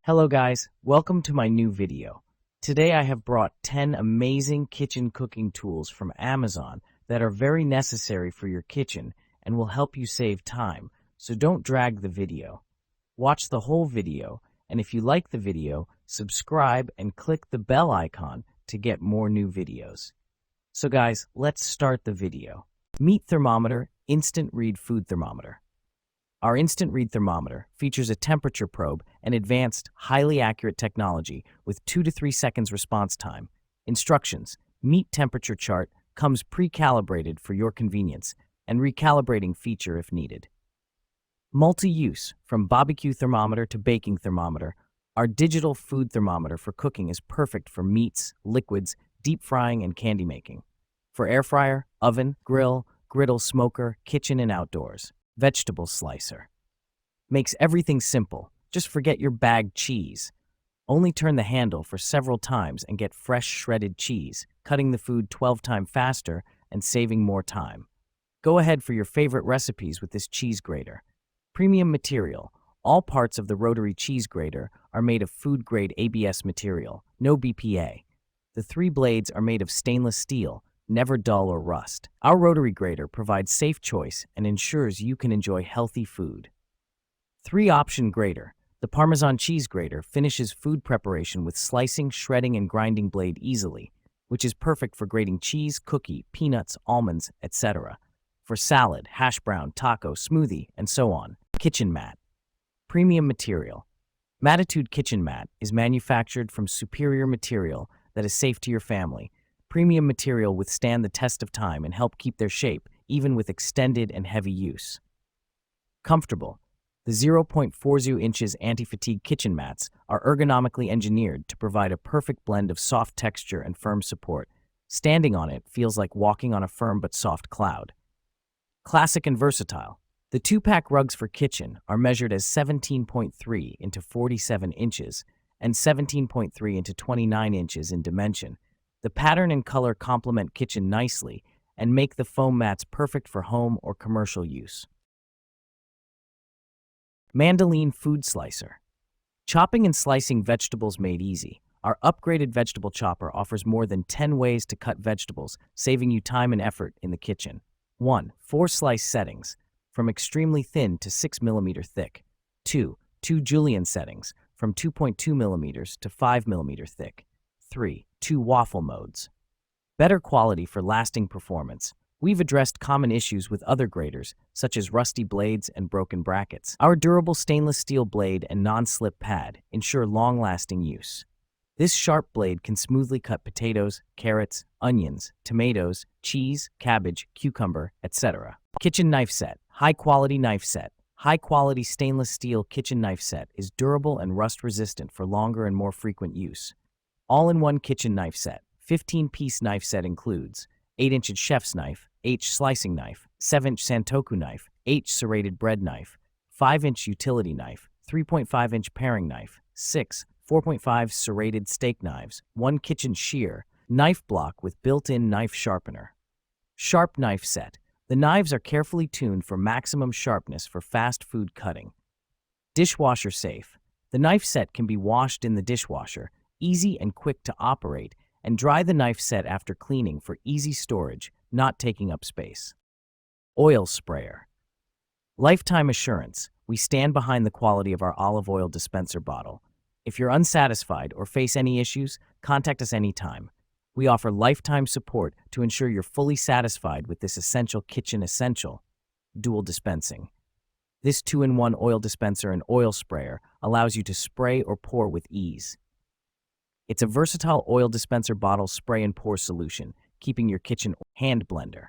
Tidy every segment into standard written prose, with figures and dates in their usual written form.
Hello guys, welcome to my new video. Today I have brought 10 amazing kitchen cooking tools from Amazon that are very necessary for your kitchen and will help you save time, so don't drag the video. Watch the whole video, and if you like the video, subscribe and click the bell icon to get more new videos. So guys, let's start the video. Meat thermometer, instant read food thermometer. Our instant read thermometer features a temperature probe and advanced, highly accurate technology with 2 to 3 seconds response time. Instructions: meat temperature chart comes pre-calibrated for your convenience and recalibrating feature if needed. Multi-use, from barbecue thermometer to baking thermometer, our digital food thermometer for cooking is perfect for meats, liquids, deep frying, and candy making. For air fryer, oven, grill, griddle, smoker, kitchen, and outdoors. Vegetable slicer. Makes everything simple. Just forget your bagged cheese. Only turn the handle for several times and get fresh shredded cheese, cutting the food 12 times faster and saving more time. Go ahead for your favorite recipes with this cheese grater. Premium material. All parts of the rotary cheese grater are made of food-grade ABS material, no BPA. The 3 blades are made of stainless steel, never dull or rust. Our rotary grater provides safe choice and ensures you can enjoy healthy food. 3-option grater. The Parmesan cheese grater finishes food preparation with slicing, shredding, and grinding blade easily, which is perfect for grating cheese, cookie, peanuts, almonds, etc. For salad, hash brown, taco, smoothie, and so on. Kitchen mat. Premium material. Mattitude kitchen mat is manufactured from superior material that is safe to your family. Premium material withstand the test of time and help keep their shape, even with extended and heavy use. Comfortable. The 0.40 inches anti-fatigue kitchen mats are ergonomically engineered to provide a perfect blend of soft texture and firm support. Standing on it feels like walking on a firm but soft cloud. Classic and versatile. The 2-pack rugs for kitchen are measured as 17.3 into 47 inches and 17.3 into 29 inches in dimension. The pattern and color complement kitchen nicely and make the foam mats perfect for home or commercial use. Mandoline food slicer. Chopping and slicing vegetables made easy. Our upgraded vegetable chopper offers more than 10 ways to cut vegetables, saving you time and effort in the kitchen. 1. 4 slice settings, from extremely thin to 6 mm thick. 2. 2 julienne settings, from 2.2 mm to 5 mm thick. 3. 2 waffle modes. Better quality for lasting performance. We've addressed common issues with other graters, such as rusty blades and broken brackets. Our durable stainless steel blade and non-slip pad ensure long-lasting use. This sharp blade can smoothly cut potatoes, carrots, onions, tomatoes, cheese, cabbage, cucumber, etc. Kitchen knife set. High-quality knife set. High-quality stainless steel kitchen knife set is durable and rust-resistant for longer and more frequent use. All-in-one kitchen knife set. 15-piece knife set includes 8-inch chef's knife, H slicing knife, 7-inch santoku knife, H serrated bread knife, 5-inch utility knife, 3.5-inch paring knife, 6 4.5 serrated steak knives, 1 kitchen shear, knife block with built-in knife sharpener. Sharp knife set. The knives are carefully tuned for maximum sharpness for fast food cutting. Dishwasher safe. The knife set can be washed in the dishwasher, easy and quick to operate, and dry the knife set after cleaning for easy storage, not taking up space. Oil sprayer. Lifetime assurance. We stand behind the quality of our olive oil dispenser bottle. If you're unsatisfied or face any issues, contact us anytime. We offer lifetime support to ensure you're fully satisfied with this essential kitchen essential. Dual dispensing. This 2-in-1 oil dispenser and oil sprayer allows you to spray or pour with ease. It's a versatile oil dispenser bottle spray and pour solution, keeping your kitchen. Hand blender.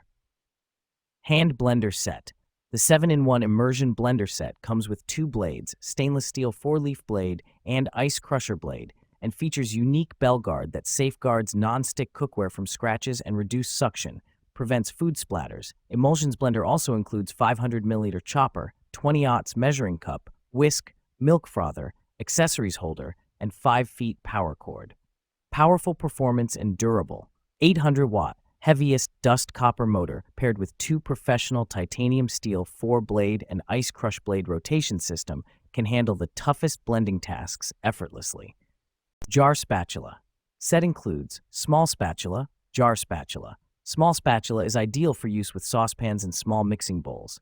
Hand blender set. The 7-in-1 immersion blender set comes with 2 blades, stainless steel 4-leaf blade and ice crusher blade, and features unique bell guard that safeguards non-stick cookware from scratches and reduced suction, prevents food splatters. Emulsions blender also includes 500 milliliter chopper, 20-aughts measuring cup, whisk, milk frother, accessories holder, and 5-feet power cord. Powerful performance and durable. 800-watt, heaviest dust copper motor paired with 2 professional titanium steel 4-blade and ice crush blade rotation system can handle the toughest blending tasks effortlessly. Jar spatula. Set includes small spatula, jar spatula. Small spatula is ideal for use with saucepans and small mixing bowls.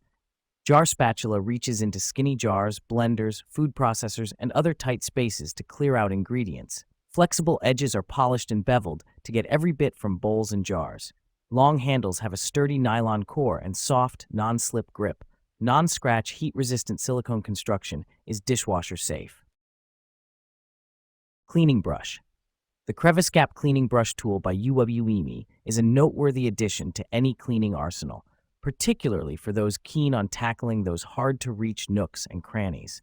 Jar spatula reaches into skinny jars, blenders, food processors, and other tight spaces to clear out ingredients. Flexible edges are polished and beveled to get every bit from bowls and jars. Long handles have a sturdy nylon core and soft, non-slip grip. Non-scratch, heat-resistant silicone construction is dishwasher safe. Cleaning brush. The Crevice Gap Cleaning Brush Tool by UWEME is a noteworthy addition to any cleaning arsenal, particularly for those keen on tackling those hard-to-reach nooks and crannies.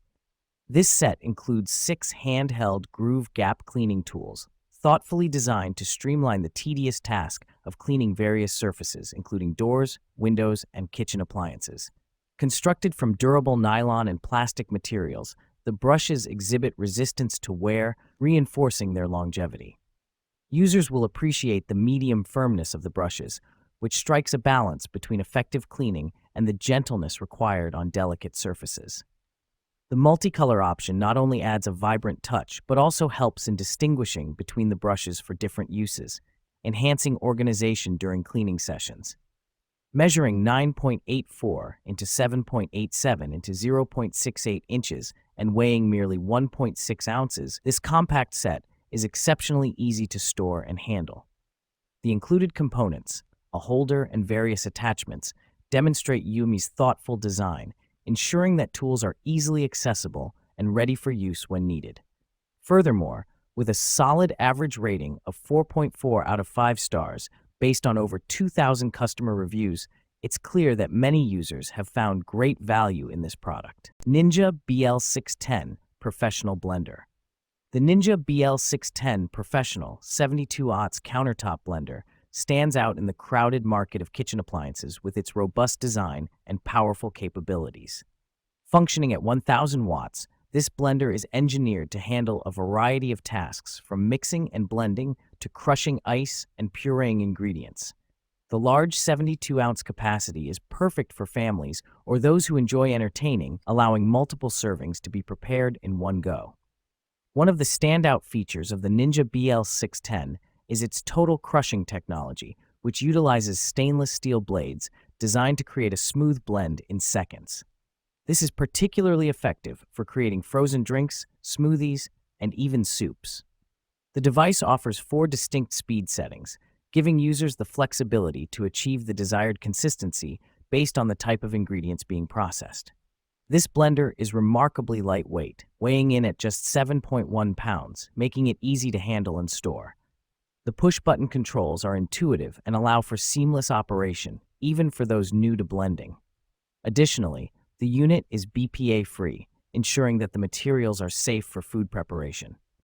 This set includes 6 handheld groove gap cleaning tools, thoughtfully designed to streamline the tedious task of cleaning various surfaces, including doors, windows, and kitchen appliances. Constructed from durable nylon and plastic materials, the brushes exhibit resistance to wear, reinforcing their longevity. Users will appreciate the medium firmness of the brushes, which strikes a balance between effective cleaning and the gentleness required on delicate surfaces. The multicolor option not only adds a vibrant touch, but also helps in distinguishing between the brushes for different uses, enhancing organization during cleaning sessions. Measuring 9.84 into 7.87 into 0.68 inches and weighing merely 1.6 ounces, this compact set is exceptionally easy to store and handle. The included components, a holder and various attachments, demonstrate UWEME's thoughtful design, ensuring that tools are easily accessible and ready for use when needed. Furthermore, with a solid average rating of 4.4 out of 5 stars, based on over 2,000 customer reviews, it's clear that many users have found great value in this product. Ninja BL610 Professional Blender. The Ninja BL610 Professional 72-aughts countertop blender stands out in the crowded market of kitchen appliances with its robust design and powerful capabilities. Functioning at 1,000 watts, this blender is engineered to handle a variety of tasks, from mixing and blending to crushing ice and pureeing ingredients. The large 72-ounce capacity is perfect for families or those who enjoy entertaining, allowing multiple servings to be prepared in one go. One of the standout features of the Ninja BL610 is its total crushing technology, which utilizes stainless steel blades designed to create a smooth blend in seconds. This is particularly effective for creating frozen drinks, smoothies, and even soups. The device offers 4 distinct speed settings, giving users the flexibility to achieve the desired consistency based on the type of ingredients being processed. This blender is remarkably lightweight, weighing in at just 7.1 pounds, making it easy to handle and store. The push-button controls are intuitive and allow for seamless operation, even for those new to blending. Additionally, the unit is BPA-free, ensuring that the materials are safe for food preparation.